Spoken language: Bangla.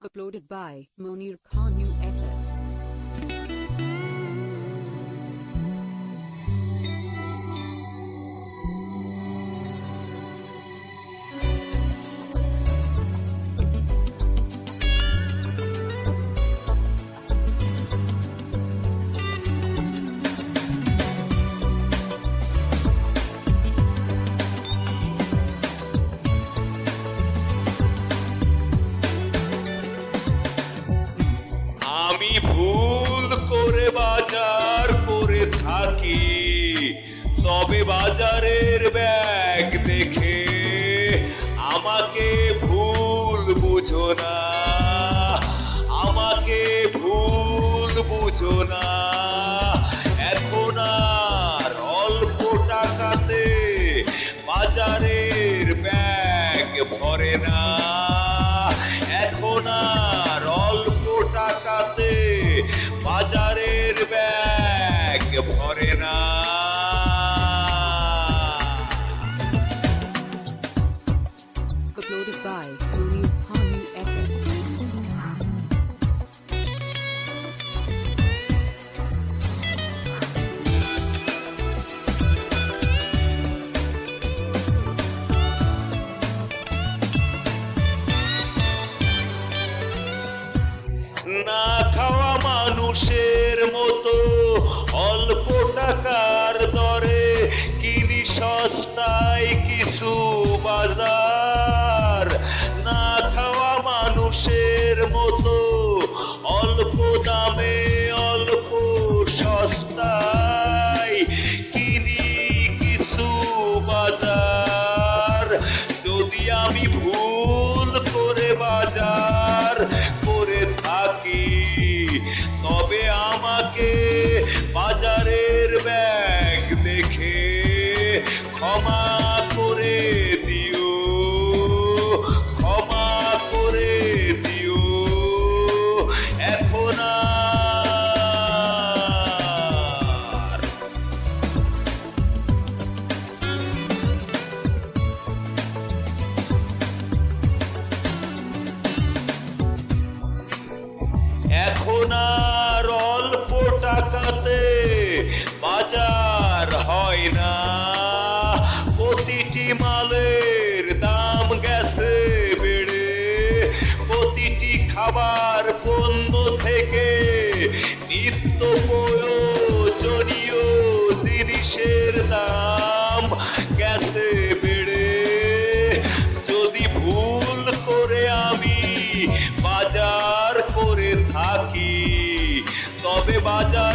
Uploaded by Monir Khan USS. আমি ভুল করে বাজার করে থাকি, তবে বাজারের ব্যাগ দেখে আমাকে ভুল বুঝো না, আমাকে ভুল বুঝো না। এখন আর অল্প টাকাতে বাজারের ব্যাগ ভরে না, এখন আর অল্প টাকাতে বাজারের ব্যাগ ভরে না। Uploaded by Monir Khan USS. না খাওয়া মানুষের মতো অল্প টাকার দরে কিনি সস্তায় কিছু বাজার, না খাওয়া মানুষের মতো অল্প দামে অল্প সস্তায় কিনি কিছু বাজার। যদি আমি ভুল করে বাজার করে থাকি, তবে আমাকে বাজারের ব্যাগ দেখে ক্ষমা করে দিও, ক্ষমা করে দিও। এখন আর এখন আর অল্প টাকাতে বাজার হয় না, প্রতিটি মালের দাম গেছে বেড়ে, প্রতিটি খাবার পণ্য থেকে নিত্য প্রয়োজনীয় জিনিসের দাম গেছে বেড়ে। যদি ভুল করে আমি বাজার করে থাকি, তবে বাজার